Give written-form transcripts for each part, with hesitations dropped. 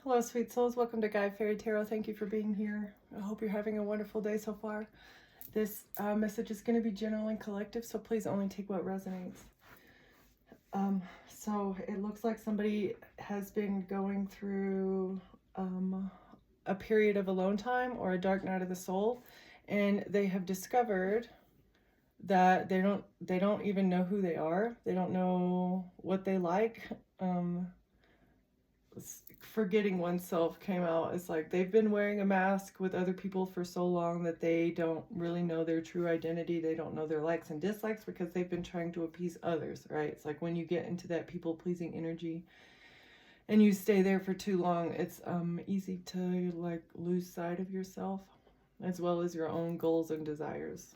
Hello, sweet souls. Welcome to Guide Fairy Tarot. Thank you for being here. I hope you're having a wonderful day so far. This message is going to be general and collective, so please only take what resonates. So it looks like somebody has been going through a period of alone time or a dark night of the soul, and they have discovered that they don't even know who they are. They don't know what they like. Forgetting oneself came out. It's like they've been wearing a mask with other people for so long that they don't really know their true identity. They don't know their likes and dislikes because they've been trying to appease others, right? It's like when you get into that people-pleasing energy and you stay there for too long, it's easy to like lose sight of yourself as well as your own goals and desires.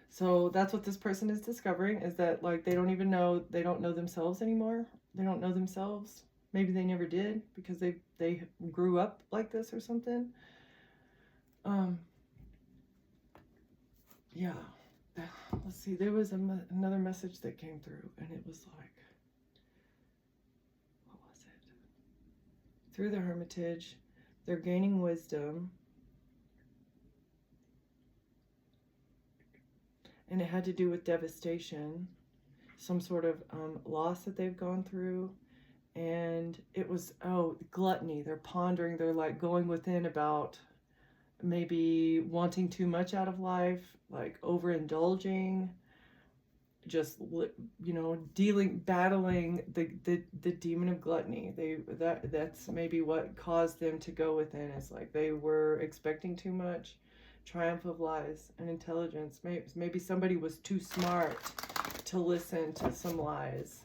So that's what this person is discovering, is that like they don't know themselves anymore. They don't know themselves. Maybe they never did because they grew up like this or something. Yeah. Let's see. There was another message that came through, and it was like, what was it? Through the Hermitage, they're gaining wisdom. And it had to do with devastation, some sort of loss that they've gone through. And it was, gluttony. They're pondering, they're like going within about maybe wanting too much out of life, like overindulging, just, battling the demon of gluttony. That's maybe what caused them to go within. It's like they were expecting too much. Triumph of lies and intelligence. Maybe somebody was too smart to listen to some lies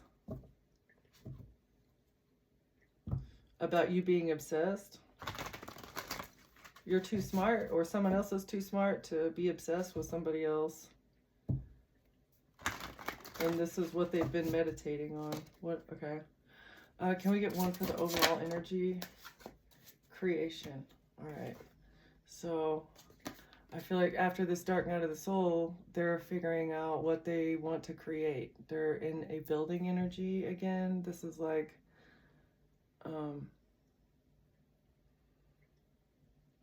about you being obsessed. You're too smart, or someone else is too smart to be obsessed with somebody else. And this is what they've been meditating on. What? Okay. Can we get one for the overall energy? Creation. All right. So I feel like after this dark night of the soul, they're figuring out what they want to create. They're in a building energy again. This is like,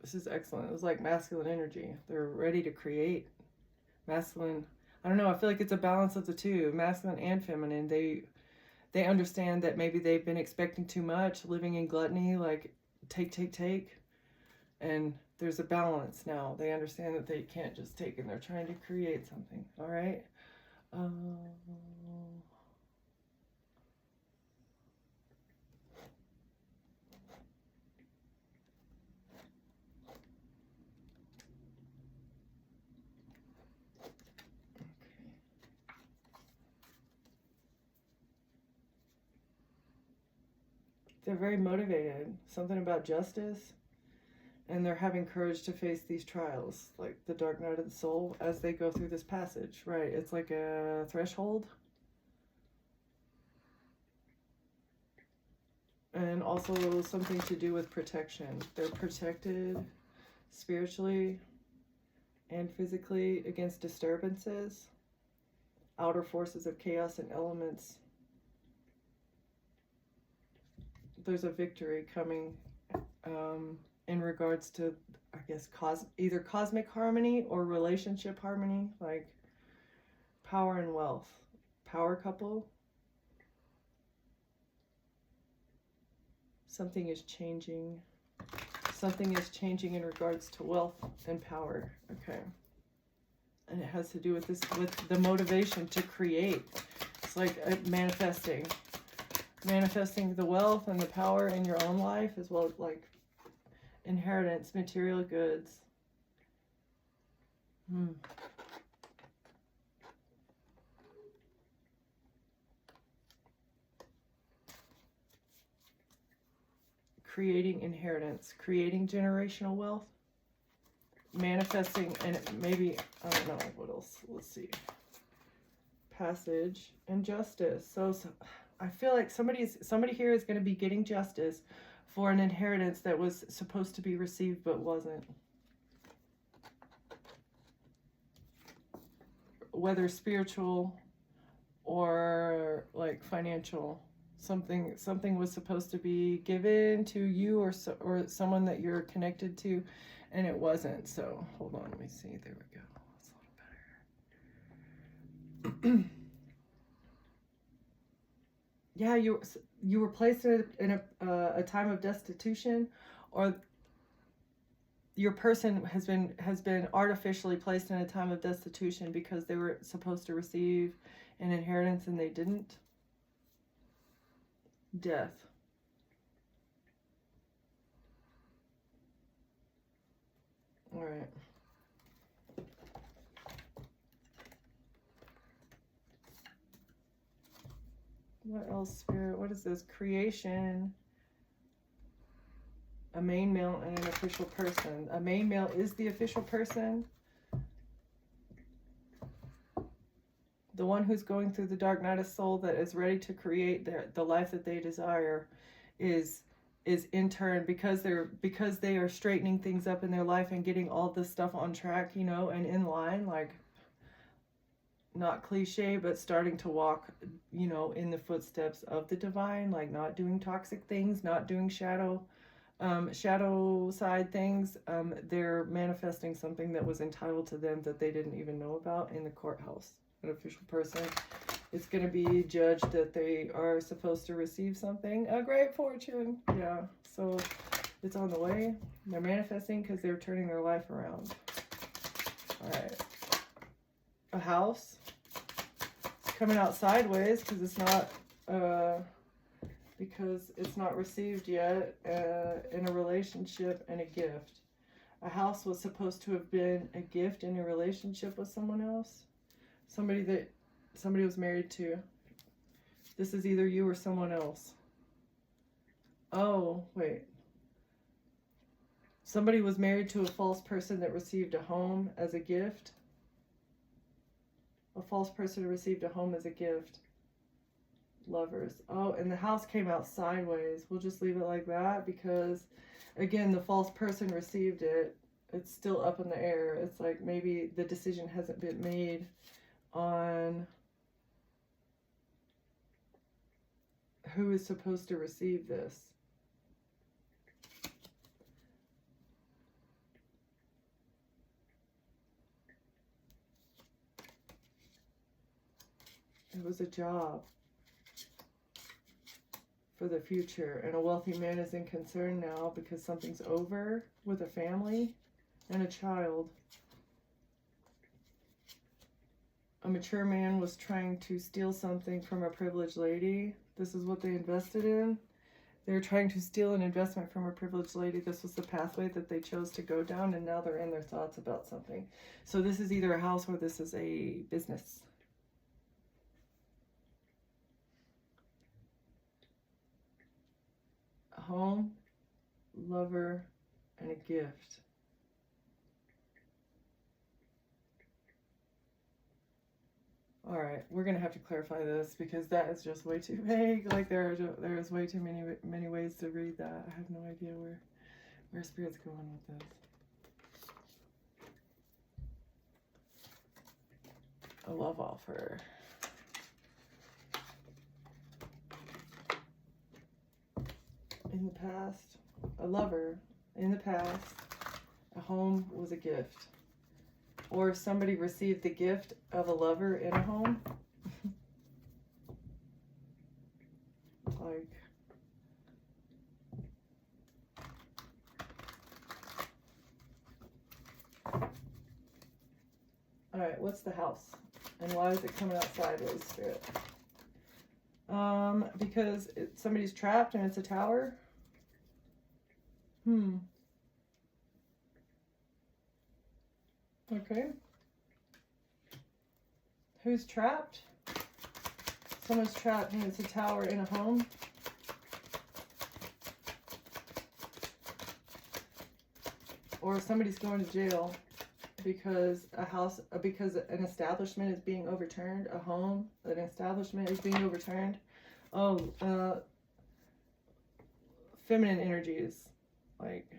this is excellent. It was like masculine energy. They're ready to create. Masculine. I don't know. I feel like it's a balance of the two, masculine and feminine. They understand that maybe they've been expecting too much, living in gluttony, like take. And there's a balance now. They understand that they can't just take, and they're trying to create something. All right. They're very motivated. Something about justice. And they're having courage to face these trials, like the dark night of the soul, as they go through this passage, right? It's like a threshold. And also something to do with protection. They're protected spiritually and physically against disturbances, outer forces of chaos and elements. There's a victory coming in regards to, I guess, either cosmic harmony or relationship harmony, like power and wealth. Power couple. Something is changing. Something is changing in regards to wealth and power. Okay. And it has to do with this, with the motivation to create. It's like manifesting the wealth and the power in your own life, as well as like inheritance, material goods. Creating inheritance, creating generational wealth, manifesting, and maybe, I don't know, what else? Let's see. Passage and justice. So I feel like somebody here is going to be getting justice for an inheritance that was supposed to be received but wasn't. Whether spiritual or like financial. Something was supposed to be given to you or someone that you're connected to, and it wasn't. So hold on, let me see. There we go. That's a little better. Yeah, you were placed in a time of destitution, or your person has been artificially placed in a time of destitution because they were supposed to receive an inheritance and they didn't. Death. All right. What else, Spirit? What is this? Creation. A main male and an official person. A main male is the official person. The one who's going through the dark night of soul that is ready to create the life that they desire is in turn, because they are straightening things up in their life and getting all this stuff on track, you know, and in line, like, not cliche, but starting to walk, you know, in the footsteps of the divine, like not doing toxic things, not doing shadow side things. They're manifesting something that was entitled to them that they didn't even know about in the courthouse. An official person, it's going to be judged that they are supposed to receive something, a great fortune. Yeah, so it's on the way. They're manifesting because they're turning their life around. All right. A house coming out sideways because it's not received yet, in a relationship and a gift. A house was supposed to have been a gift in a relationship with someone else. Somebody was married to. This is either you or someone else. Oh, wait. Somebody was married to a false person that received a home as a gift. A false person received a home as a gift. Lovers. Oh, and the house came out sideways. We'll just leave it like that because, again, the false person received it. It's still up in the air. It's like maybe the decision hasn't been made on who is supposed to receive this. It was a job for the future, and a wealthy man is in concern now because something's over with a family and a child. A mature man was trying to steal something from a privileged lady. This is what they invested in. They were trying to steal an investment from a privileged lady. This was the pathway that they chose to go down, and now they're in their thoughts about something. So this is either a house or this is a business. A home, lover, and a gift. All right, we're gonna have to clarify this because that is just way too vague. Like there is way too many ways to read that. I have no idea where Spirit's going with this. A love offer. In the past, a lover. In the past, a home was a gift. Or if somebody received the gift of a lover in a home. Like, all right, what's the house? And why is it coming out sideways, Spirit? Because somebody's trapped and it's a tower. Okay. Who's trapped? Someone's trapped and it's a tower in a home. Or somebody's going to jail because an establishment is being overturned. A home, an establishment is being overturned. Oh, feminine energies. Like,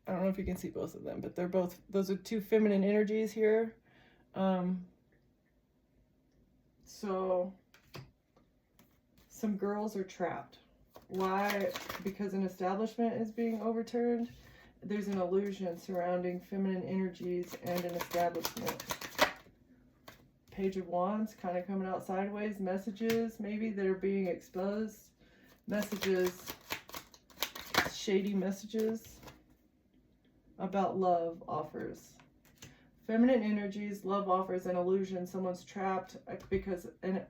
I don't know if you can see both of them, but those are two feminine energies here. So some girls are trapped. Why? Because an establishment is being overturned. There's an illusion surrounding feminine energies and an establishment. Page of Wands kind of coming out sideways. Messages maybe that are being exposed. Messages, shady messages about love offers. Feminine energies, love offers, an illusion. Someone's trapped because an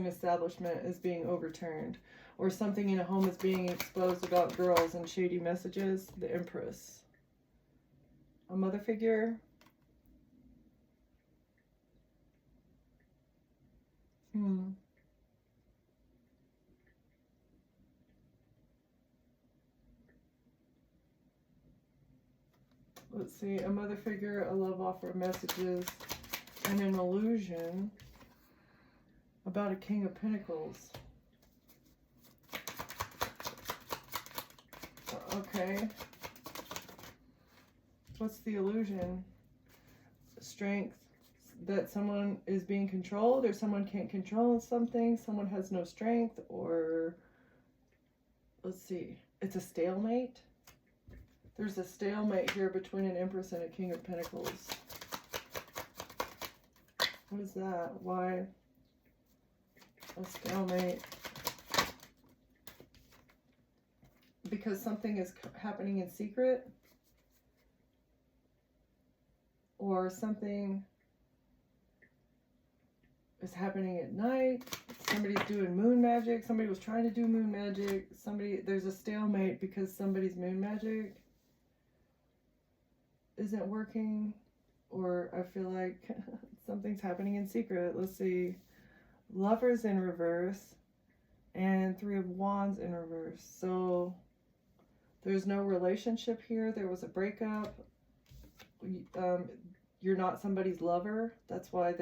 establishment is being overturned. Or something in a home is being exposed about girls and shady messages. The Empress. A mother figure. Let's see, a mother figure, a love offer, messages, and an illusion about a King of Pentacles. Okay. What's the illusion? Strength. That someone is being controlled, or someone can't control something, someone has no strength, or let's see, it's a stalemate. There's a stalemate here between an Empress and a King of Pentacles. What is that? Why a stalemate? Because something is happening in secret, or something is happening at night. Somebody's doing moon magic. Somebody was trying to do moon magic. There's a stalemate because somebody's moon magic isn't working, or I feel like something's happening in secret. Let's see. Lovers in reverse and Three of Wands in reverse. So there's no relationship here. There was a breakup. You're not somebody's lover. That's why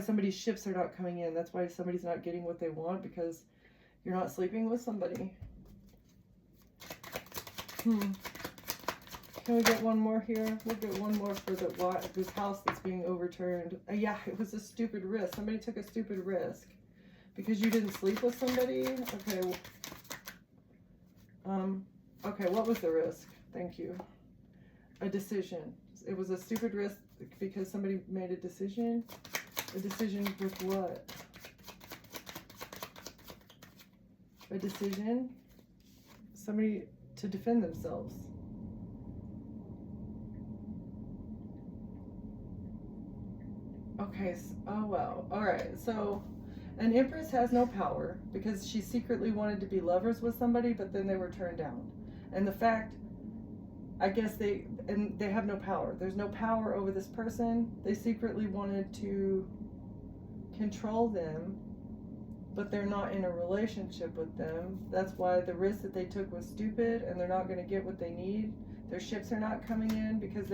somebody's ships are not coming in. That's why somebody's not getting what they want, because you're not sleeping with somebody. Can we get one more here? We'll get one more for this house that's being overturned. Yeah, it was a stupid risk. Somebody took a stupid risk because you didn't sleep with somebody. Okay. Okay, what was the risk? Thank you. A decision. It was a stupid risk because somebody made a decision. A decision with what? A decision. Somebody to defend themselves. Okay, oh wow. Alright, so an Empress has no power because she secretly wanted to be lovers with somebody, but then they were turned down. And the fact, I guess they have no power. There's no power over this person. They secretly wanted to control them, but they're not in a relationship with them. That's why the risk that they took was stupid, and they're not going to get what they need. Their ships are not coming in because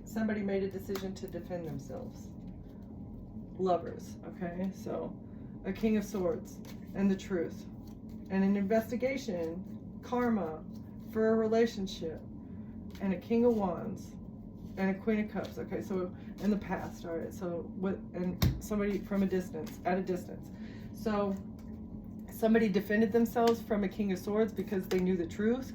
somebody made a decision to defend themselves. Lovers, okay? So a King of Swords and the truth and an investigation, karma for a relationship, and a King of Wands and a Queen of Cups. Okay, so in the past, all right, so what? And somebody from a distance, at a distance. So somebody defended themselves from a King of Swords because they knew the truth,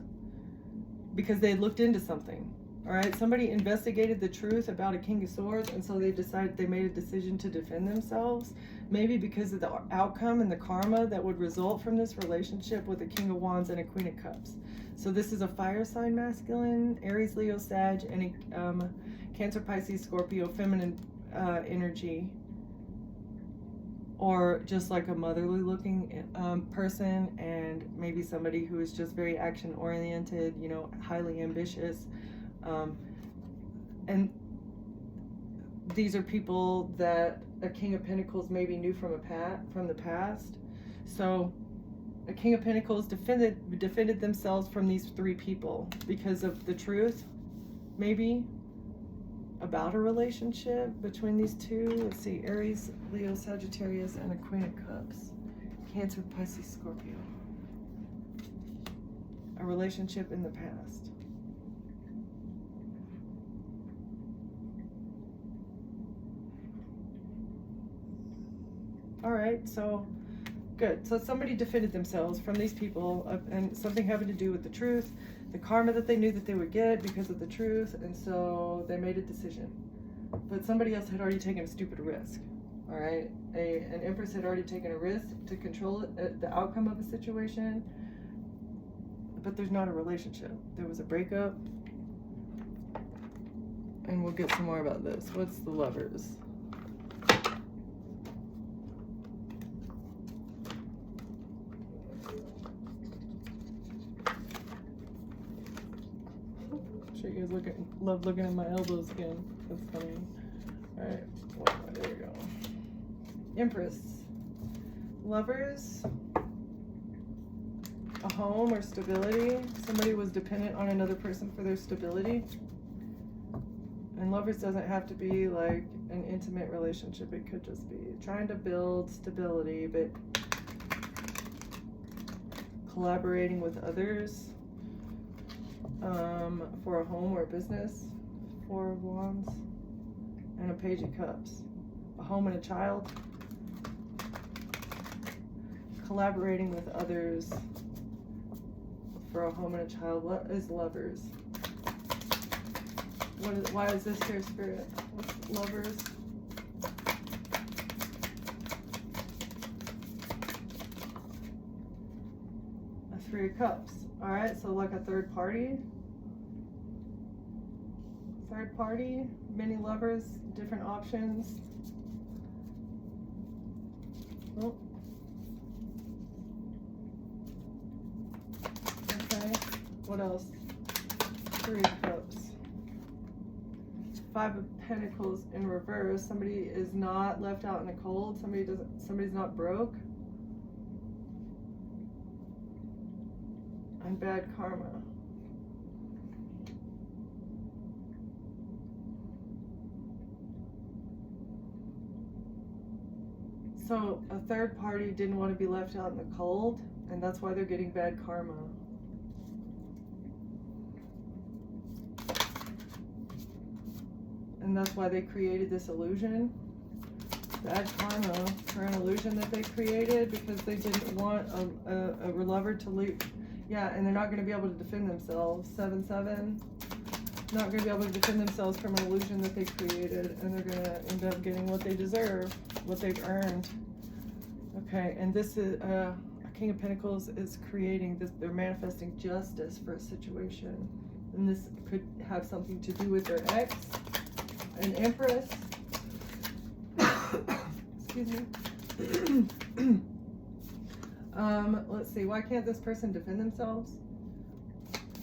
because they had looked into something. All right, somebody investigated the truth about a King of Swords, and so they made a decision to defend themselves, maybe because of the outcome and the karma that would result from this relationship with a King of Wands and a Queen of Cups. So this is a fire sign masculine, Aries, Leo, Sag, and a Cancer, Pisces, Scorpio, feminine energy, or just like a motherly looking person, and maybe somebody who is just very action oriented, you know, highly ambitious. And these are people that a King of Pentacles maybe knew from the past. So a King of Pentacles defended themselves from these three people because of the truth, maybe, about a relationship between these two. Let's see, Aries, Leo, Sagittarius, and a Queen of Cups. Cancer, Pisces, Scorpio. A relationship in the past. All right, so Good. So somebody defended themselves from these people, and something having to do with the truth, the karma that they knew that they would get because of the truth, and so they made a decision. But somebody else had already taken a stupid risk. All right, an empress had already taken a risk to control the outcome of a situation, but there's not a relationship. There was a breakup, and we'll get some more about this. What's the Lovers? Sure, you guys love looking at my elbows again. That's funny. All right, well, there we go. Empress, Lovers, a home or stability. Somebody was dependent on another person for their stability. And Lovers doesn't have to be like an intimate relationship. It could just be trying to build stability, but collaborating with others for a home or a business. Four of Wands and a Page of Cups. A home and a child. Collaborating with others for a home and a child. What is Lovers? Why is this here, Spirit? What's Lovers? A Three of Cups. All right, so like a third party. Third party, many lovers, different options. Oh. Okay, what else? Three of Cups. Five of Pentacles in reverse. Somebody is not left out in the cold. Somebody's not broke. And bad karma. So a third party didn't want to be left out in the cold, and that's why they're getting bad karma. And that's why they created this illusion. Bad karma for an illusion that they created because they didn't want a lover to leave. Yeah, and they're not going to be able to defend themselves. 7-7. Not going to be able to defend themselves from an illusion that they created, and they're going to end up getting what they deserve, what they've earned. Okay, and this is a King of Pentacles is creating this. They're manifesting justice for a situation, and this could have something to do with their ex. An Empress. Excuse me. Let's see. Why can't this person defend themselves?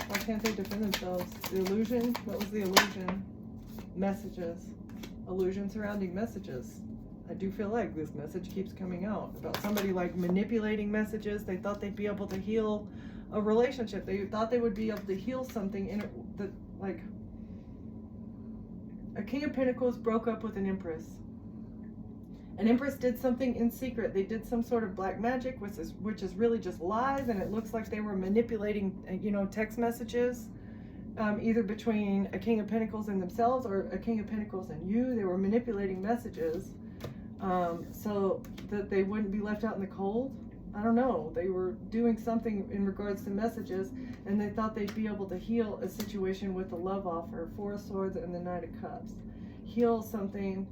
Why can't they defend themselves? The illusion. What was the illusion? Messages. Illusion surrounding messages. I do feel like this message keeps coming out about somebody like manipulating messages. They thought they'd be able to heal a relationship. They thought they would be able to heal something in it that, like, a King of Pentacles broke up with an Empress. An Empress did something in secret. They did some sort of black magic, which is really just lies, and it looks like they were manipulating, text messages, either between a King of Pentacles and themselves or a King of Pentacles and you. They were manipulating messages so that they wouldn't be left out in the cold. I don't know. They were doing something in regards to messages, and they thought they'd be able to heal a situation with the love offer, Four of Swords and the Knight of Cups. Heal something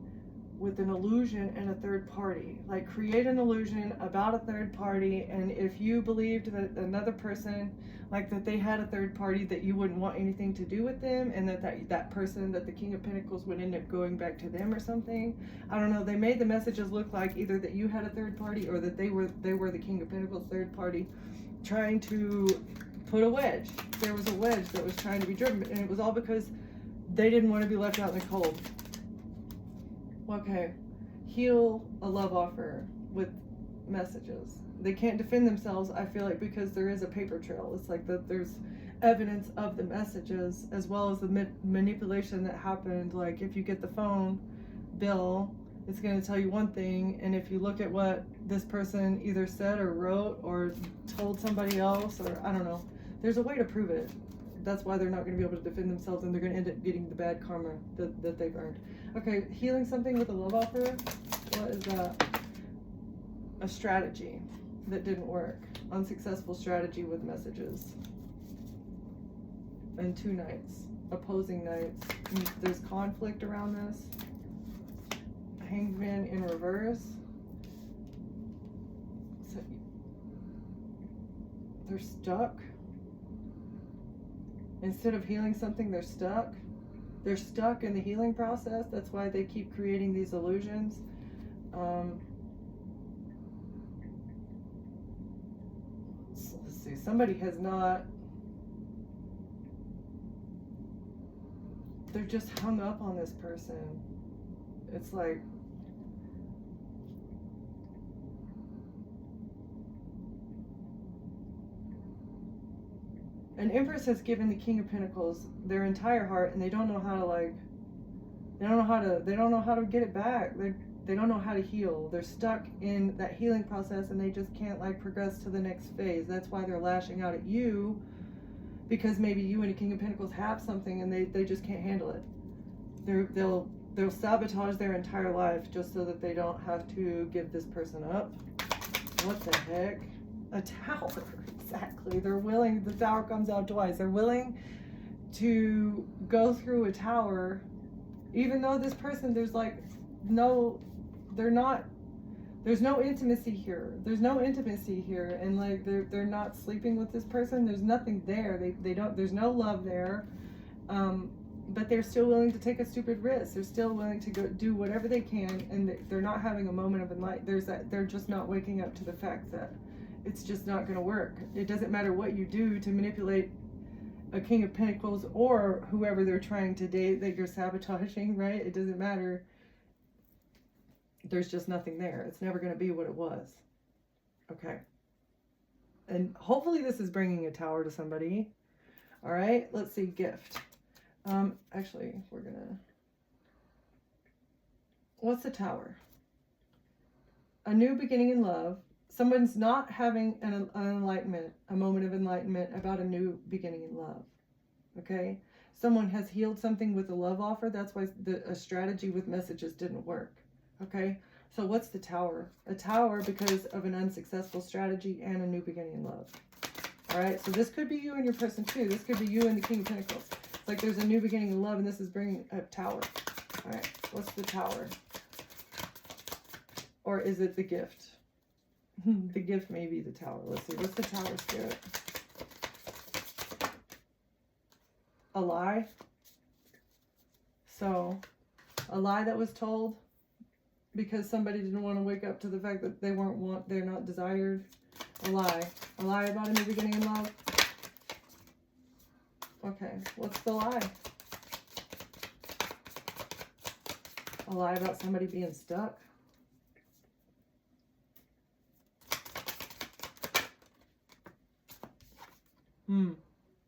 with an illusion and a third party. Like, create an illusion about a third party, and if you believed that another person, like that they had a third party, that you wouldn't want anything to do with them, and that person, that the King of Pentacles would end up going back to them or something. I don't know. They made the messages look like either that you had a third party or that they were the King of Pentacles third party, trying to put a wedge. There was a wedge that was trying to be driven, and it was all because they didn't want to be left out in the cold. Okay, heal a love offer with messages. They can't defend themselves, I feel like, because there is a paper trail. It's like that there's evidence of the messages as well as the manipulation that happened. Like, if you get the phone bill, it's going to tell you one thing, and if you look at what this person either said or wrote or told somebody else, or I don't know, there's a way to prove it. That's why they're not going to be able to defend themselves, and they're going to end up getting the bad karma that they've earned. Okay, healing something with a love offer. What is that? A strategy. that didn't work. Unsuccessful strategy with messages. And 2 knights. Opposing knights. And there's conflict around this. Hanged Man in reverse. So they're stuck. Instead of healing something, they're stuck. They're stuck in the healing process. That's why they keep creating these illusions. So let's see. Somebody has not... They're just hung up on this person. It's like... An Empress has given the King of Pentacles their entire heart, and they don't know how to, like, they don't know how to get it back. They don't know how to heal. They're stuck in that healing process, and they just can't, like, progress to the next phase. That's why they're lashing out at you, because maybe you and a King of Pentacles have something, and they just can't handle it. They'll sabotage their entire life just so that they don't have to give this person up. What the heck? A tower. Exactly. They're willing, the tower comes out twice. They're willing to go through a tower, even though this person, there's like no, they're not, there's no intimacy here. There's no intimacy here. And like, they're not sleeping with this person. There's nothing there. They don't, there's no love there. But they're still willing to take a stupid risk. They're still willing to go do whatever they can. And they're not having a moment of enlightenment. There's that, they're just not waking up to the fact that it's just not going to work. It doesn't matter what you do to manipulate a King of Pentacles or whoever they're trying to date that you're sabotaging, right? It doesn't matter. There's just nothing there. It's never going to be what it was. Okay. And hopefully this is bringing a tower to somebody. All right. Let's see. Gift. Actually, we're going to... What's the tower? A new beginning in love. Someone's not having an enlightenment, a moment of enlightenment about a new beginning in love. Okay? Someone has healed something with a love offer. That's why a strategy with messages didn't work. Okay? So what's the tower? A tower because of an unsuccessful strategy and a new beginning in love. All right? So this could be you and your person too. This could be you and the King of Pentacles. It's like there's a new beginning in love and this is bringing a tower. All right. What's the tower? Or is it the gift? The gift may be the tower. Let's see. What's the tower spirit? A lie. So, a lie that was told because somebody didn't want to wake up to the fact that they're not desired. A lie. A lie about a new beginning in love. Okay. What's the lie? A lie about somebody being stuck.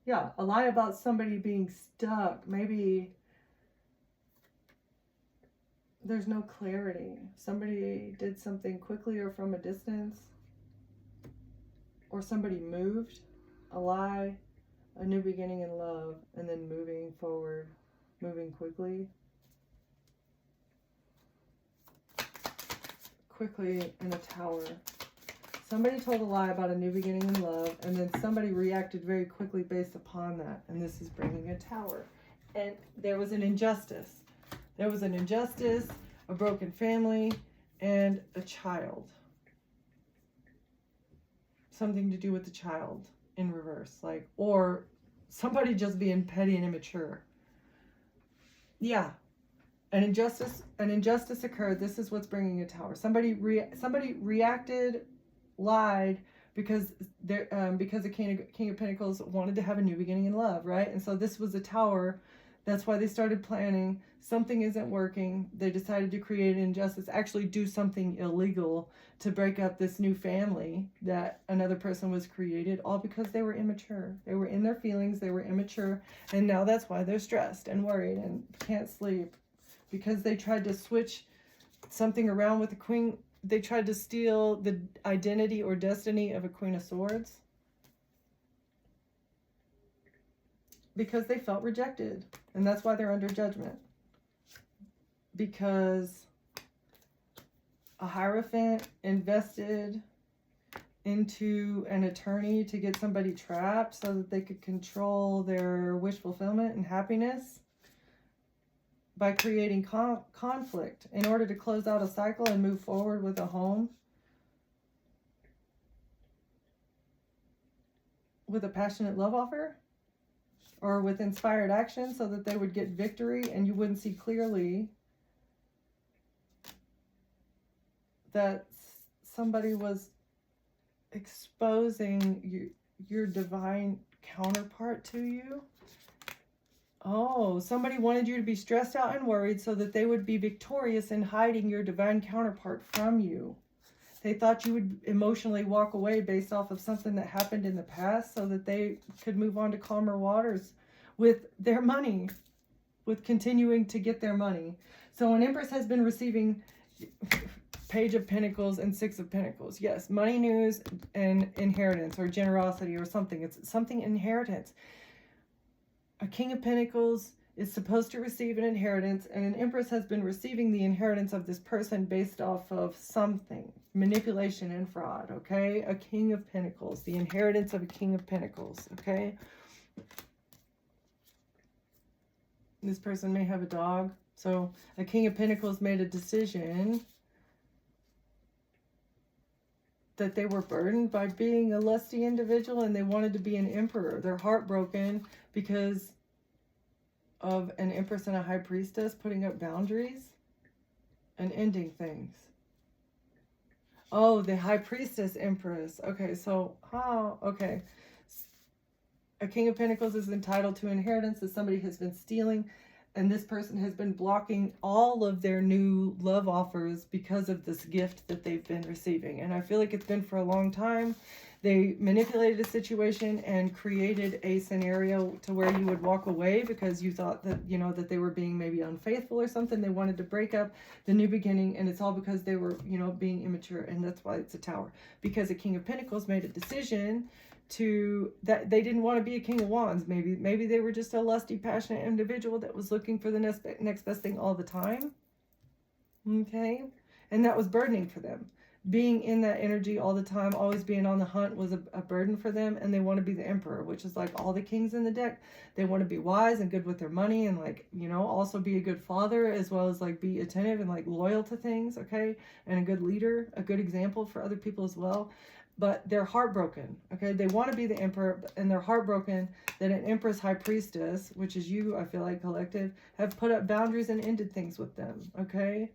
Yeah, a lie about somebody being stuck. Maybe there's no clarity. Somebody did something quickly or from a distance. Or somebody moved. A lie, a new beginning in love, and then moving forward, moving quickly. Quickly in a tower. Somebody told a lie about a new beginning in love, and then somebody reacted very quickly based upon that. And this is bringing a tower. And there was an injustice. There was an injustice, a broken family, and a child. Something to do with the child in reverse. Like, or somebody just being petty and immature. Yeah. An injustice occurred. This is what's bringing a tower. Somebody reacted, lied because the King of Pentacles wanted to have a new beginning in love, right? And so this was a tower. That's why they started planning. Something isn't working. They decided to create an injustice, actually do something illegal to break up this new family that another person was created, all because they were immature. They were in their feelings. They were immature. And now that's why they're stressed and worried and can't sleep, because they tried to switch something around with the Queen. They tried to steal the identity or destiny of a Queen of Swords because they felt rejected. And that's why they're under judgment. Because a Hierophant invested into an attorney to get somebody trapped so that they could control their wish fulfillment and happiness by creating conflict in order to close out a cycle and move forward with a home with a passionate love offer, or with inspired action so that they would get victory and you wouldn't see clearly that somebody was exposing your divine counterpart to you. Oh, somebody wanted you to be stressed out and worried so that they would be victorious in hiding your divine counterpart from you. They thought you would emotionally walk away based off of something that happened in the past so that they could move on to calmer waters with their money, with continuing to get their money. So an Empress has been receiving Page of Pentacles and Six of Pentacles. Yes, money news and inheritance or generosity or something. It's something inheritance. A King of Pentacles is supposed to receive an inheritance, and an Empress has been receiving the inheritance of this person based off of something. Manipulation and fraud, okay? A King of Pentacles. The inheritance of a King of Pentacles, okay? This person may have a dog. So a King of Pentacles made a decision that they were burdened by being a lusty individual and they wanted to be an emperor. They're heartbroken because of an Empress and a High Priestess putting up boundaries and ending things. Oh, the High Priestess Empress. Okay, so, okay. A King of Pentacles is entitled to inheritance that somebody has been stealing, and this person has been blocking all of their new love offers because of this gift that they've been receiving. And I feel like it's been for a long time. They manipulated a situation and created a scenario to where you would walk away because you thought that, you know, that they were being maybe unfaithful or something. They wanted to break up the new beginning, and it's all because they were, you know, being immature. And that's why it's a Tower. Because a King of Pentacles made a decision that they didn't want to be a King of Wands. Maybe they were just a lusty, passionate individual that was looking for the next best thing all the time. Okay? And that was burdening for them. Being in that energy all the time, always being on the hunt, was a burden for them. And they want to be the Emperor, which is like all the kings in the deck. They want to be wise and good with their money and, like, you know, also be a good father, as well as like be attentive and like loyal to things, okay? And a good leader, a good example for other people as well. But they're heartbroken, okay? They want to be the Emperor, and they're heartbroken that an Empress High Priestess, which is you, I feel like, collective, have put up boundaries and ended things with them, okay?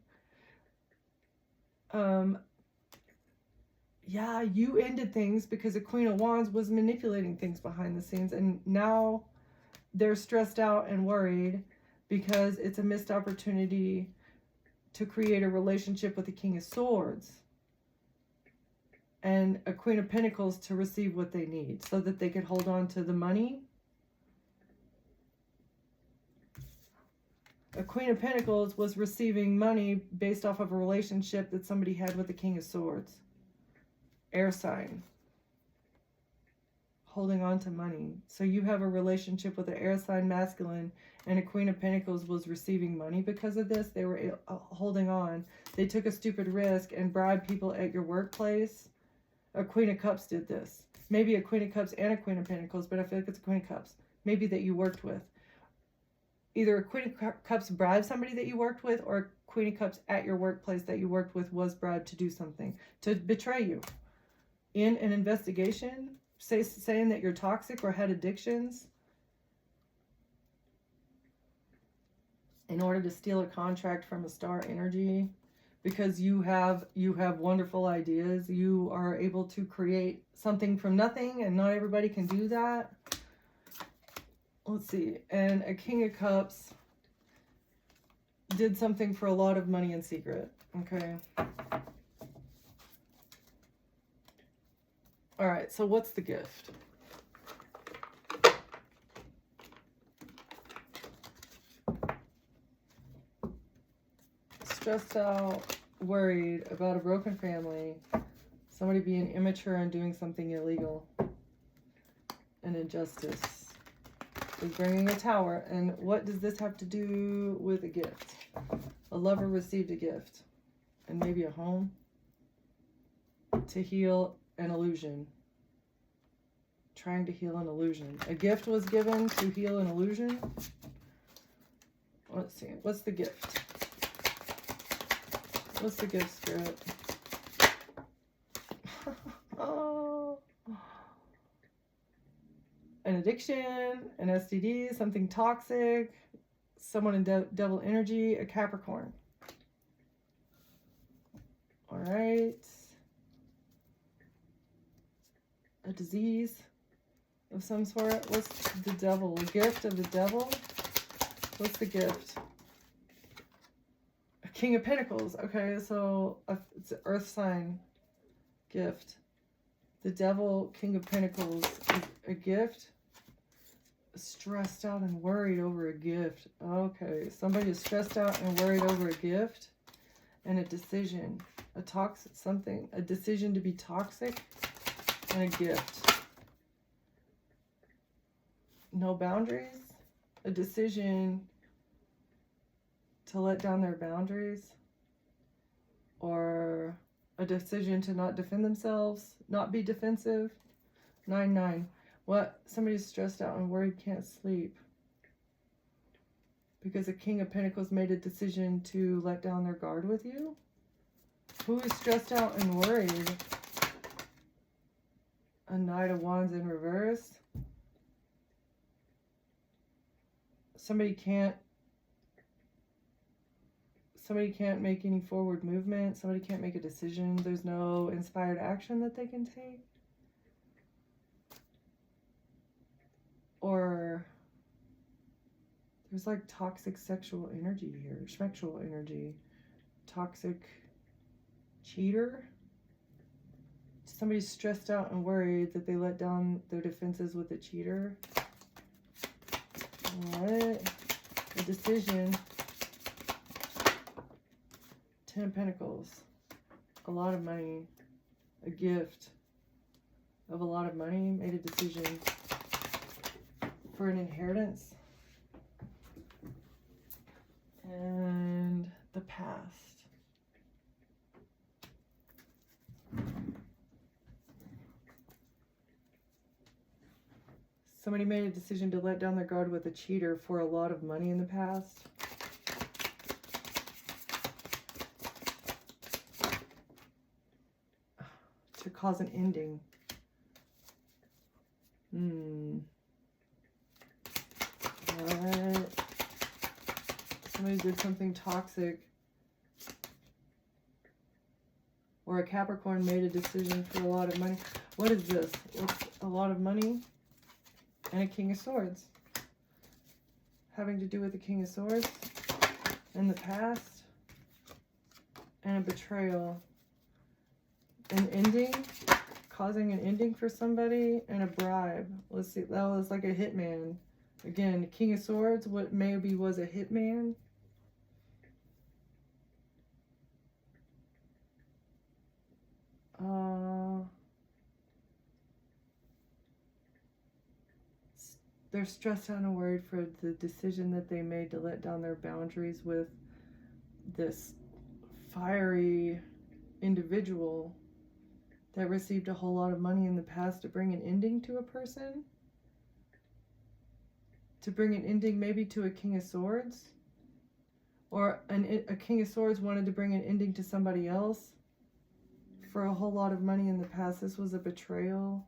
Yeah, you ended things because the Queen of Wands was manipulating things behind the scenes, and now they're stressed out and worried because it's a missed opportunity to create a relationship with the King of Swords and a Queen of Pentacles to receive what they need so that they could hold on to the money. A Queen of Pentacles was receiving money based off of a relationship that somebody had with the King of Swords. Air sign. Holding on to money. So you have a relationship with an air sign masculine, and a Queen of Pentacles was receiving money because of this. They were holding on. They took a stupid risk and bribed people at your workplace. A Queen of Cups did this. Maybe a Queen of Cups and a Queen of Pentacles, but I feel like it's a Queen of Cups. Maybe that you worked with. Either a Queen of Cups bribed somebody that you worked with, or a Queen of Cups at your workplace that you worked with was bribed to do something, to betray you. In an investigation, saying that you're toxic or had addictions in order to steal a contract from a star energy. Because you have wonderful ideas. You are able to create something from nothing, and not everybody can do that. Let's see. And a King of Cups did something for a lot of money in secret. Okay. All right. So what's the gift? Stressed out, worried about a broken family, somebody being immature and doing something illegal, and injustice is bringing a Tower. And what does this have to do with a gift? A lover received a gift, and maybe a home to heal an illusion. Trying to heal an illusion. A gift was given to heal an illusion. Let's see. What's the gift? What's the gift, Spirit? Oh. An addiction, an STD, something toxic, someone in devil energy, a Capricorn. All right. A disease of some sort. What's the devil? A gift of the devil? What's the gift? A King of Pentacles. Okay, so it's an earth sign gift. The devil, King of Pentacles, is a gift. Stressed out and worried over a gift. Okay, somebody is stressed out and worried over a gift and a decision. A toxic something, a decision to be toxic and a gift. No boundaries. A decision to let down their boundaries. Or a decision to not defend themselves, not be defensive. 9-9. What? Somebody's stressed out and worried, can't sleep. Because a King of Pentacles made a decision to let down their guard with you? Who is stressed out and worried? A Knight of Wands in reverse. Somebody can't make any forward movement. Somebody can't make a decision. There's no inspired action that they can take. Or there's like toxic sexual energy here. Sexual energy. Toxic cheater. Somebody's stressed out and worried that they let down their defenses with a cheater. Alright. A decision. 10 of Pentacles. A lot of money. A gift of a lot of money. Made a decision for an inheritance. And the past. Somebody made a decision to let down their guard with a cheater for a lot of money in the past. To cause an ending. Alright. Somebody did something toxic. Or a Capricorn made a decision for a lot of money. What is this? What's a lot of money? And a King of Swords. Having to do with the King of Swords. In the past. And a betrayal. An ending. Causing an ending for somebody. And a bribe. Let's see. That was like a hitman. Again, King of Swords. What maybe was a hitman. They're stressed out and worried for the decision that they made to let down their boundaries with this fiery individual that received a whole lot of money in the past to bring an ending to a person. To bring an ending maybe to a King of Swords. Or a King of Swords wanted to bring an ending to somebody else for a whole lot of money in the past. This was a betrayal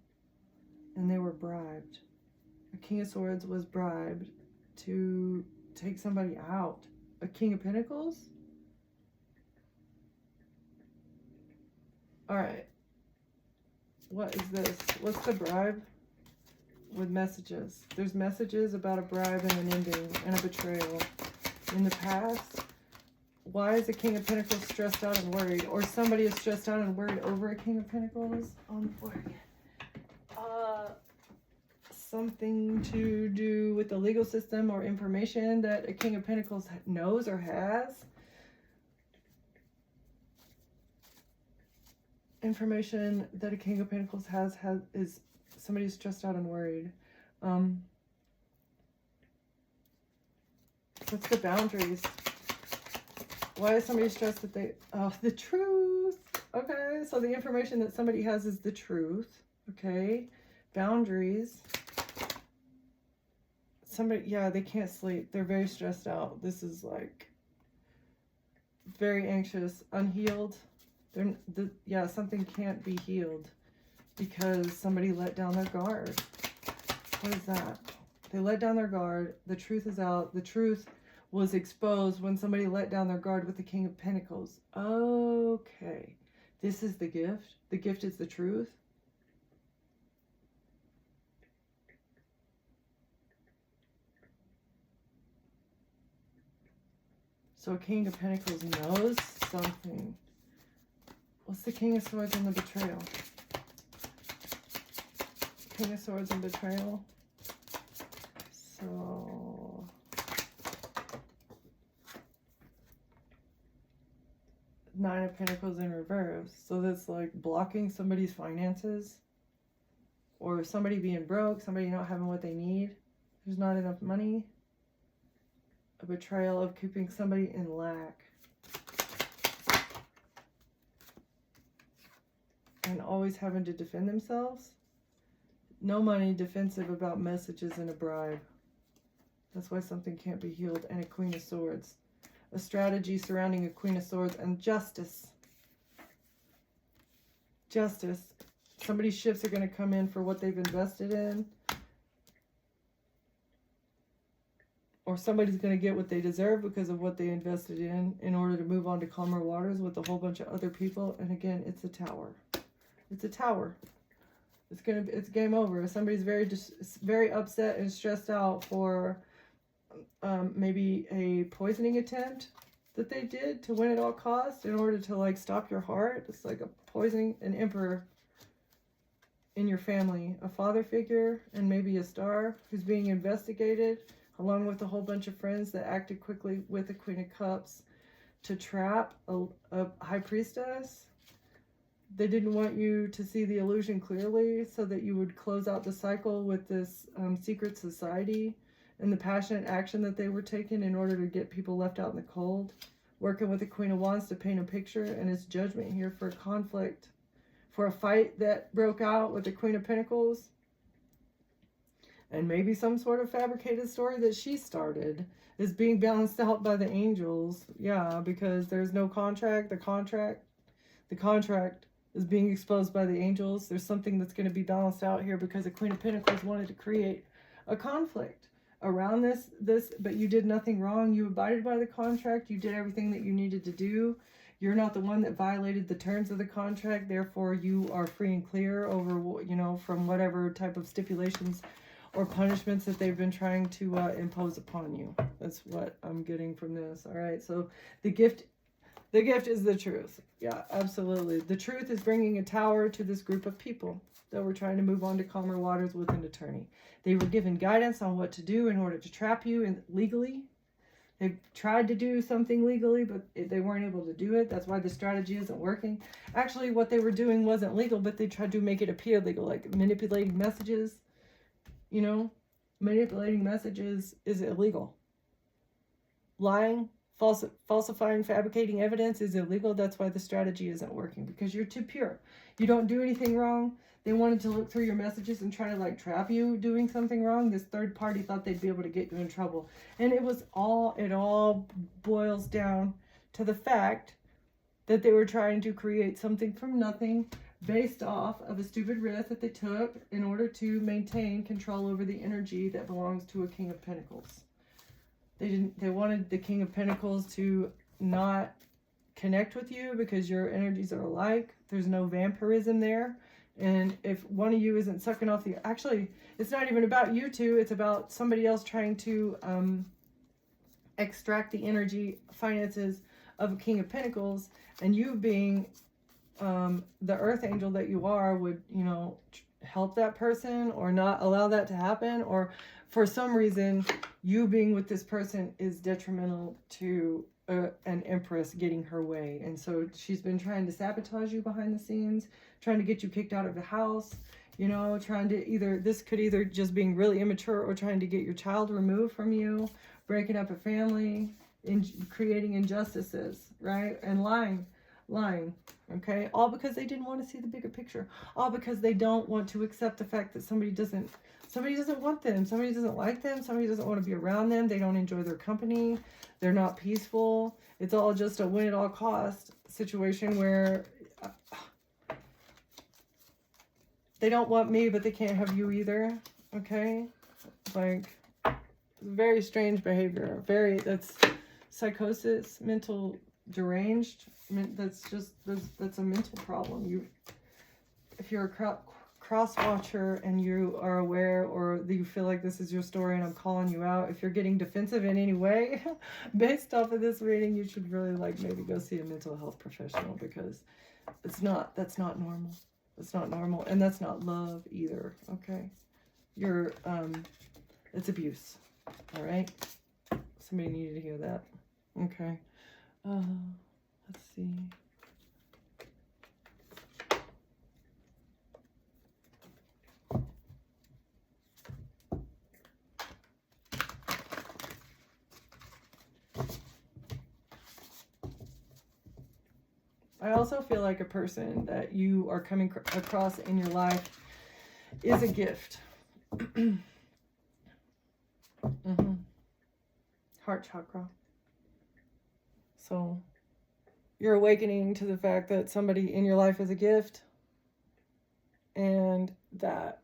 and they were bribed. A King of Swords was bribed to take somebody out. A King of Pentacles? Alright. What is this? What's the bribe? With messages. There's messages about a bribe and an ending and a betrayal. In the past, why is a King of Pentacles stressed out and worried? Or somebody is stressed out and worried over a King of Pentacles? On the floor again. Something to do with the legal system or information that a King of Pentacles knows or has. Information that a King of Pentacles has is somebody stressed out and worried. What's the boundaries? Why is somebody stressed that they... Oh, the truth. Okay, so the information that somebody has is the truth. Okay, boundaries. Somebody, yeah, they can't sleep. They're very stressed out. This is like very anxious, unhealed. Yeah, something can't be healed because somebody let down their guard. What is that? They let down their guard. The truth is out. The truth was exposed when somebody let down their guard with the King of Pentacles. Okay. This is the gift. The gift is the truth. So King of Pentacles knows something. What's the King of Swords and the betrayal? King of Swords and betrayal. So Nine of Pentacles in reverse. So that's like blocking somebody's finances, or somebody being broke, somebody not having what they need. There's not enough money. A betrayal of keeping somebody in lack. And always having to defend themselves. No money, defensive about messages, and a bribe. That's why something can't be healed. And a Queen of Swords. A strategy surrounding a Queen of Swords and justice. Justice. Somebody's shifts are going to come in for what they've invested in. Or somebody's going to get what they deserve because of what they invested in order to move on to calmer waters with a whole bunch of other people. And again, it's a tower. It's a tower. It's game over. Somebody's very upset and stressed out for maybe a poisoning attempt that they did to win at all costs in order to like stop your heart. It's like a poisoning, an emperor in your family, a father figure, and maybe a star who's being investigated, along with a whole bunch of friends that acted quickly with the Queen of Cups to trap a high priestess. They didn't want you to see the illusion clearly so that you would close out the cycle with this secret society and the passionate action that they were taking in order to get people left out in the cold. Working with the Queen of Wands to paint a picture, and it's judgment here for a conflict, for a fight that broke out with the Queen of Pentacles. And maybe some sort of fabricated story that she started is being balanced out by the angels. Yeah, because there's no contract. The contract is being exposed by the angels. There's something that's going to be balanced out here because the Queen of Pentacles wanted to create a conflict around this, but you did nothing wrong. You abided by the contract. You did everything that you needed to do. You're not the one that violated the terms of the contract. Therefore, you are free and clear over, you know, from whatever type of stipulations or punishments that they've been trying to impose upon you. That's what I'm getting from this. All right, so the gift is the truth. Yeah, absolutely. The truth is bringing a tower to this group of people that were trying to move on to calmer waters with an attorney. They were given guidance on what to do in order to trap you legally. They tried to do something legally, but they weren't able to do it. That's why the strategy isn't working. Actually, what they were doing wasn't legal, but they tried to make it appear legal, like manipulating messages. You know, manipulating messages is illegal. Lying, falsifying, fabricating evidence is illegal. That's why the strategy isn't working, because you're too pure. You don't do anything wrong. They wanted to look through your messages and try to like trap you doing something wrong. This third party thought they'd be able to get you in trouble. And it all boils down to the fact that they were trying to create something from nothing based off of a stupid risk that they took in order to maintain control over the energy that belongs to a King of Pentacles. They wanted the King of Pentacles to not connect with you because your energies are alike. There's no vampirism there. And if one of you isn't sucking off the... Actually, it's not even about you two. It's about somebody else trying to extract the energy, finances of a King of Pentacles. And you being the earth angel that you are would, you know, help that person or not allow that to happen. Or for some reason, you being with this person is detrimental to an empress getting her way. And so she's been trying to sabotage you behind the scenes, trying to get you kicked out of the house, you know, trying to this could either just being really immature or trying to get your child removed from you, breaking up a family, creating injustices, right? And lying lying, okay? All because they didn't want to see the bigger picture. All because they don't want to accept the fact that somebody doesn't want them. Somebody doesn't like them. Somebody doesn't want to be around them. They don't enjoy their company. They're not peaceful. It's all just a win at all cost situation where they don't want me, but they can't have you either, okay? Like, very strange behavior. That's psychosis, mental deranged. I mean, that's a mental problem. If you're a cross watcher and you are aware, or you feel like this is your story and I'm calling you out, if you're getting defensive in any way based off of this reading, you should really like maybe go see a mental health professional, because that's not normal. It's not normal, and that's not love either, okay? It's abuse, all right? Somebody needed to hear that, okay? Let's see. I also feel like a person that you are coming across in your life is a gift. Heart chakra. So you're awakening to the fact that somebody in your life is a gift, and that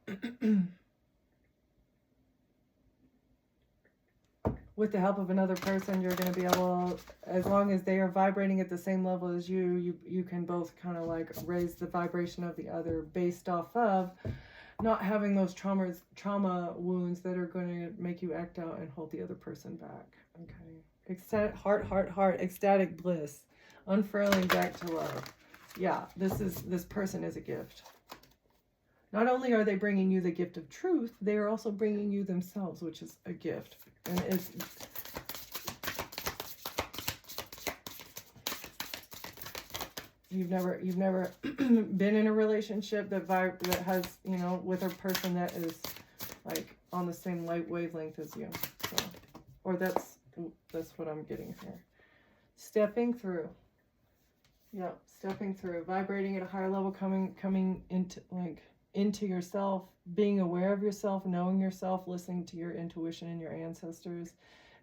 with the help of another person, you're going to be able, as long as they are vibrating at the same level as you can both kind of like raise the vibration of the other, based off of not having those trauma wounds that are going to make you act out and hold the other person back. Okay. Heart, ecstatic bliss, unfurling back to love. Yeah, this person is a gift. Not only are they bringing you the gift of truth, they are also bringing you themselves, which is a gift. And it's you've never been in a relationship that has, you know, with a person that is like on the same light wavelength as you. So, or that's what I'm getting here. Stepping through. Yeah, stepping through, vibrating at a higher level, coming into yourself, being aware of yourself, knowing yourself, listening to your intuition and your ancestors,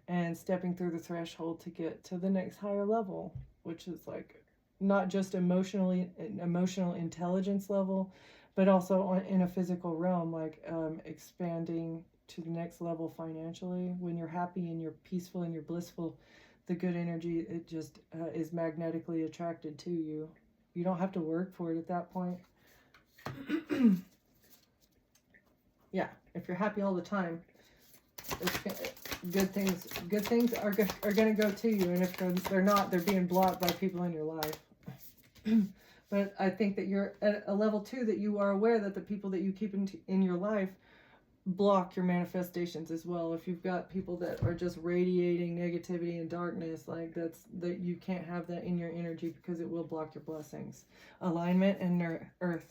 and stepping through the threshold to get to the next higher level, which is like not just emotional intelligence level, but also in a physical realm, like expanding to the next level financially. When you're happy and you're peaceful and you're blissful, the good energy, it just is magnetically attracted to you. You don't have to work for it at that point. Yeah, if you're happy all the time, good things are going to go to you. And if they're not, they're being blocked by people in your life. But I think that you're at a level 2 that you are aware that the people that you keep in your life block your manifestations as well. If you've got people that are just radiating negativity and darkness, like that you can't have that in your energy, because it will block your blessings. Alignment and earth.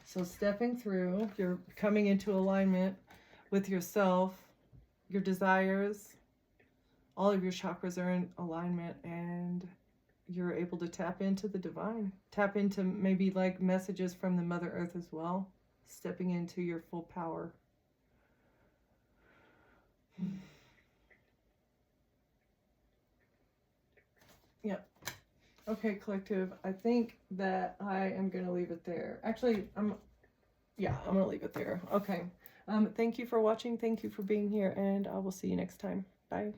So stepping through, you're coming into alignment with yourself, your desires, all of your chakras are in alignment, and you're able to tap into the divine. Tap into maybe like messages from the Mother Earth as well. Stepping into your full power. Yep. Okay, collective. I think that I am going to leave it there. Actually, I'm going to leave it there. Okay. Thank you for watching. Thank you for being here, and I will see you next time. Bye.